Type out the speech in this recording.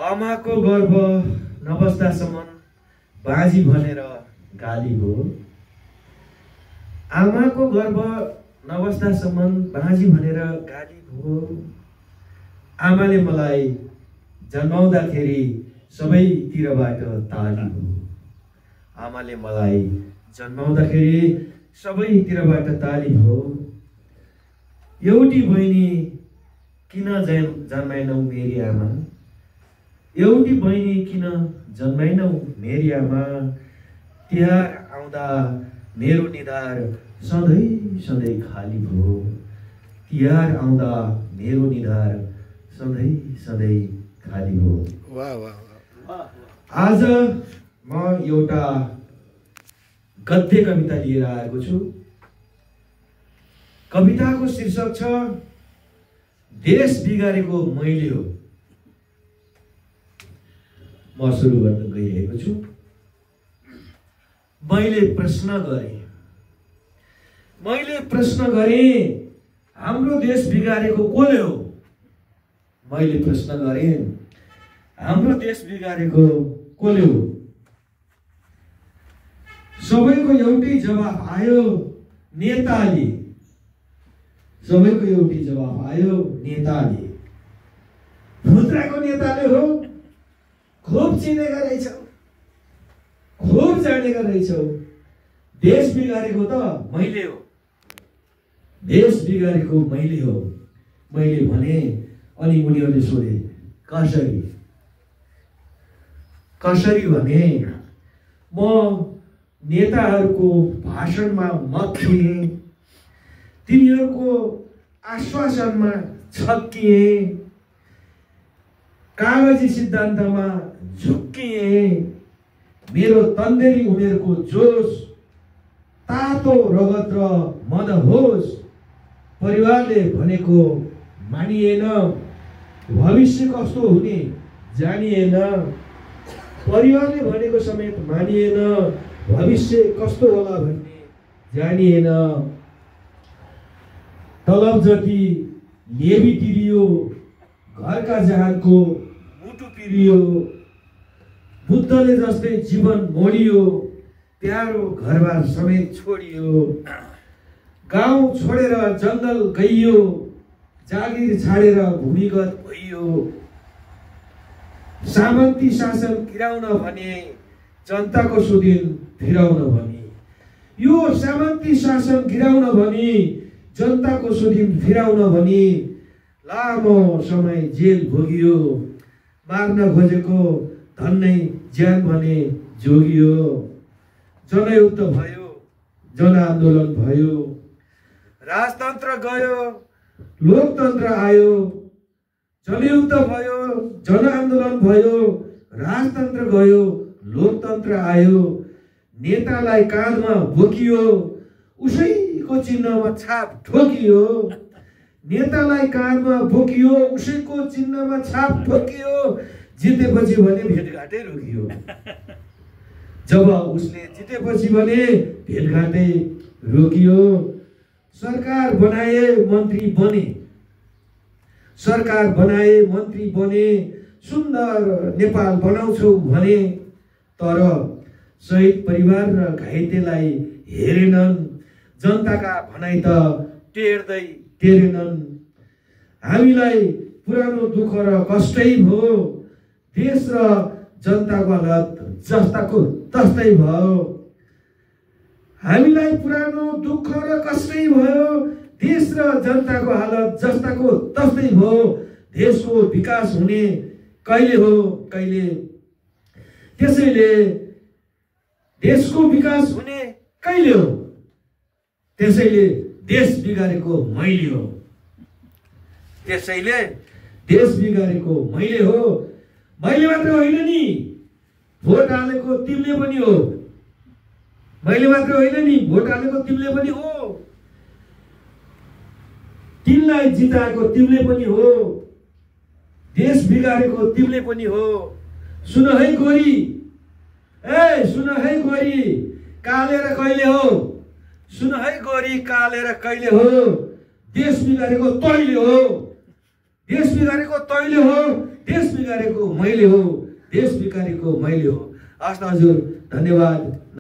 आमाको गर्भ नबस्दासम्म बाजी भनेर गाली हो। आमाको गर्भ नबस्दासम्म बाजी भनेर गाली हो। आमाले मलाई जन्माउँदाखेरि सबैतिरबाट ताली हो। आमाले मलाई जन्माउँदाखेरि सबैतिरबाट ताली हो। एउटी बहिनी किन जन्माइनौ मेरी आमा, एउटी बहिनी किन जन्माइनौ मेरी आमा। तिहार आउँदा मेरो निधार सधैँ सधैँ खाली भयो। तिहार आउँदा मेरो निधार सधैँ सधैँ खाली हो। वाह वाह वाह। आज म एउटा गद्य कविता लिएर आएको छु। कविताको शीर्षक छ देश बिगारेको मैले हो। म सुरु गर्न गइरहेको छु। मैले प्रश्न गरेँ हाम्रो देश बिगारेको कसले हो। मैले प्रश्न गरेँ हाम्रो देश बिगारेको कसले हो। सबैको एउटै जवाफ आयो नेताले। सबैको एउटै जवाफ आयो नेताले। भुत्राको नेताले हो। खूब चिनेका रहेछौ, खूब जानेका रहेछौ। देश बिगारेको त मैले हो। देश बिगारेको मैले हो। मैले भने अनि उनीहरूले सोधे कसरी। कसरी भने म नेताहरूको भाषणमा मक्खिएँ, तिनीहरूको आश्वासनमा छक्किएँ, कागजी सिद्धान्तमा झुक्किएँ। मेरो तन्देरी उमेरको जोस, तातो रगत र मदहोस परिवारले भनेको मानिएन। भविष्य कस्तो हुने जानिएन। परिवारले भनेको समेत मानिएन। भविष्य कस्तो होला भन्ने जानिएन। तलब जति लेबी तिरियो, घरका जहानको मुटु पिरियो। बुद्धले जस्तै जीवन मोडियो, प्यारो घरबार समेत छोडियो। गाउँ छोडेर जङ्गल गइयो, जागिर छाडेर भूमिगत भइयो। सामन्ती शासन गिराउन भने, जनताको सुदिन फिराउन भने। यो सामन्ती शासन गिराउन भने, जनताको सुदिन फिराउन भने लामो समय जेल भोगियो। मार्न खोजेको धन्नै ज्यान भने जोगियो। जनयुद्ध भयो, जनआन्दोलन भयो। राजतन्त्र गयो, लोकतन्त्र आयो। जनयुद्ध भयो, जनआन्दोलन भयो। राजतन्त्र गयो, लोकतन्त्र आयो। नेतालाई काँधमा बोकियो, उसैको चिन्हमा छाप ठोकियो। नेतालाई काँधमा बोकियो, उसैको चिन्हमा छाप ठोकियो। जितेपछि भने भेटघाटै रोकियो। जब उसले जितेपछि भने भेटघाटै रोकियो। सरकार बनाए मन्त्री बने, सरकार बनाए मन्त्री बने। सुन्दर नेपाल बनाउँछौ भने, तर शहीद परिवार र घाइतेलाई हेरेनन्। जनताका भनाइ त टेर्दैनन्। हामीलाई पुरानो दुःख र कष्टै भयो। देश र जनताको हालत जस्ताको तस्तै भयो। हामीलाई पुरानो दुःख र कष्टै भयो। देश र जनताको हालत जस्ताको तस्तै भयो। देशको विकास हुने कहिले हो कहिले। त्यसैले देशको विकास हुने कहिले हो। त्यसैले देश बिगारेको मैले हो। त्यसैले देश बिगारेको मैले हो। मैले मात्र होइन नि, भोट हालेको तिमीले पनि हो। मैले मात्र होइन नि, भोट हालेको तिमीले पनि हो। तिमीलाई जिताएको तिमीले पनि हो। देश बिगारेको तिमीले पनि हो। सुन है गोरी, ए सुन है गोरी, कालेर कहिले हो। सुन है गोरी, कालेर कहिले हो। देश बिगारेको तैँले हो। देश बिगारेको तैँले हो। देश बिगारेको मैले हो, देश बिगारेको मैले हो। हस् त हजुर, धन्यवाद।